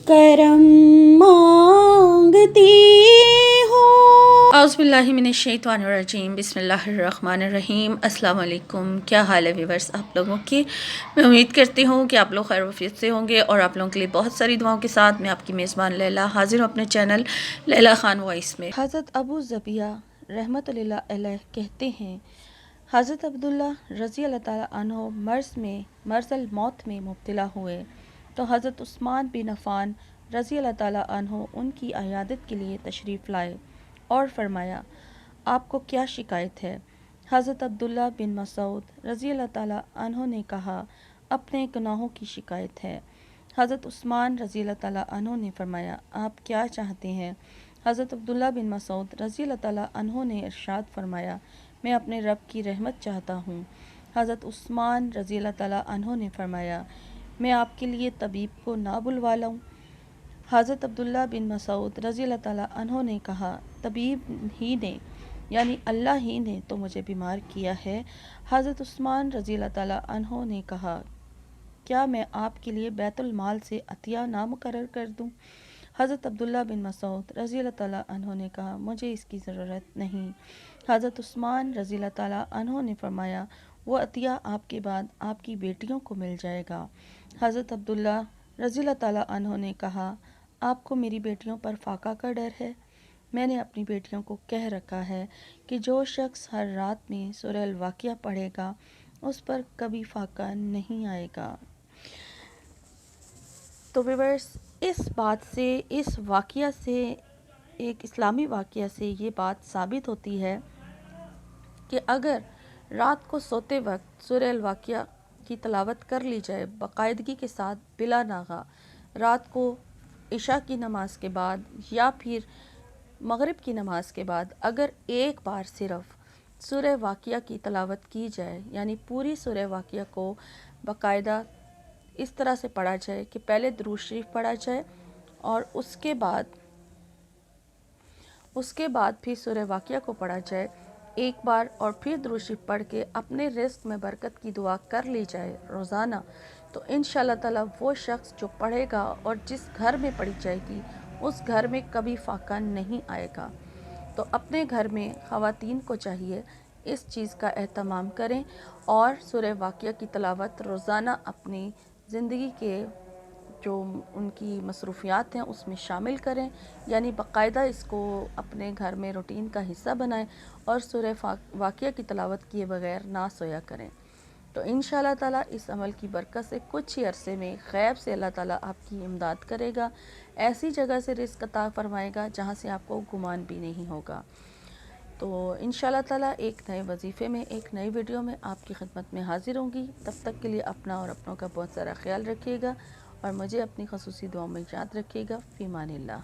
करम मांगती हूँ। औज़ुबिल्लाहि मिनश्शैतानिर्रजीम बिस्मिल्लाहिर्रहमानिर्रहीम। अस्सलाम वालेकुम। क्या हाल है व्यूअर्स आप लोगों की। मैं उम्मीद करती हूँ कि आप लोग खैर वफियत से होंगे और आप लोगों के लिए बहुत सारी दुआओं के साथ मैं आपकी मेज़बान लैला हाजिर हूँ अपने चैनल लैला खान वॉइस में। हज़रत अबू ज़बिया रहमतुल्लाह अलैह कहते हैं, हज़रत अब्दुल्ला रज़ी अल्लाह ताला अन्हो मर्ज़ल मौत में मुब्तला हुए तो हज़रत उस्मान बिन अफ़ान रज़ी अल्लाह ताला अन्हो उनकी अयादत के लिए तशरीफ़ लाए और फरमाया, आपको क्या शिकायत है। हज़रत अब्दुल्ला बिन मसूद रज़ी अल्लाह ताला अन्हो ने कहा, अपने गुनाहों की शिकायत है। हज़रत उस्मान रज़ी अल्लाह ताला अन्हो ने फरमाया, आप क्या चाहते हैं। हज़रत अब्दुल्ला बिन मसूद रज़ी अल्लाह ताला अन्हो ने इरशाद फरमाया, मैं अपने रब की रहमत चाहता हूँ। हज़रत उस्मान रज़ी अल्लाह ताला अन्हो ने फरमाया, मैं आपके लिए तबीब को ना बुलवा लाऊं। हज़रत अब्दुल्ला बिन मसूद रज़ी अल्लाह ताला अन्हो ने कहा, तबीब ही ने यानी अल्लाह ही ने तो मुझे बीमार किया है। हज़रत उस्मान रज़ी अल्लाह ताला अन्हो ने कहा, क्या मैं आपके लिए बैतुल माल से अतिया ना मुकर्रर कर दूं। हज़रत अब्दुल्ला बिन मसूद रज़ी अल्लाह ताला अन्हो ने कहा, मुझे इसकी ज़रूरत नहीं। हज़रत उस्मान रज़ी अल्लाह ताला अन्हो ने फरमाया, वो अतिया आपके बाद आपकी बेटियों को मिल जाएगा। हज़रत अब्दुल्ला रज़ी अल्लाह ताला अन्हो ने कहा, आपको मेरी बेटियों पर फाका का डर है। मैंने अपनी बेटियों को कह रखा है कि जो शख्स हर रात में सूरह अल वाक़िया पढ़ेगा उस पर कभी फाका नहीं आएगा। तो व्यूअर्स, इस बात से, इस वाक़िया से, एक इस्लामी वाक़िया से ये बात साबित होती है कि अगर रात को सोते वक्त सूरह अल वाक़िया की तिलावत कर ली जाए बाकायदगी के साथ बिला नागा, रात को इशा की नमाज के बाद या फिर मगरिब की नमाज के बाद अगर एक बार सिर्फ सूरह वाक़िया की तिलावत की जाए, यानी पूरी सूरह वाक़िया को बाकायदा इस तरह से पढ़ा जाए कि पहले दुरूद शरीफ पढ़ा जाए और उसके बाद फिर सूरह वाक़िया को पढ़ा जाए एक बार और फिर दुरूद शरीफ पढ़ के अपने रिज़्क़ में बरकत की दुआ कर ली जाए रोज़ाना, तो इंशाअल्लाह ताला वो शख्स जो पढ़ेगा और जिस घर में पढ़ी जाएगी उस घर में कभी फाका नहीं आएगा। तो अपने घर में ख़वातीन को चाहिए इस चीज़ का एहतमाम करें और सूरह वाक़िया की तिलावत रोज़ाना अपनी ज़िंदगी के जो उनकी मसरूफ़ियात हैं उसमें शामिल करें, यानी बाकायदा इसको अपने घर में रूटीन का हिस्सा बनाएं और सूरह वाक़िया की तिलावत किए बगैर ना सोया करें। तो इंशाअल्लाह ताला इस अमल की बरकत से कुछ ही अरसे में ग़ैब से अल्लाह ताला आपकी इमदाद करेगा, ऐसी जगह से रिज़्क़ अता फ़रमाएगा जहाँ से आपको गुमान भी नहीं होगा। तो इंशाअल्लाह ताला एक नए वजीफ़े में, एक नई वीडियो में आपकी खिदमत में हाज़िर होंगी। तब तक के लिए अपना और अपनों का बहुत सारा ख्याल रखिएगा और मुझे अपनी ख़ुसूसी दुआओं में याद रखिएगा। फ़ी अमानिल्लाह।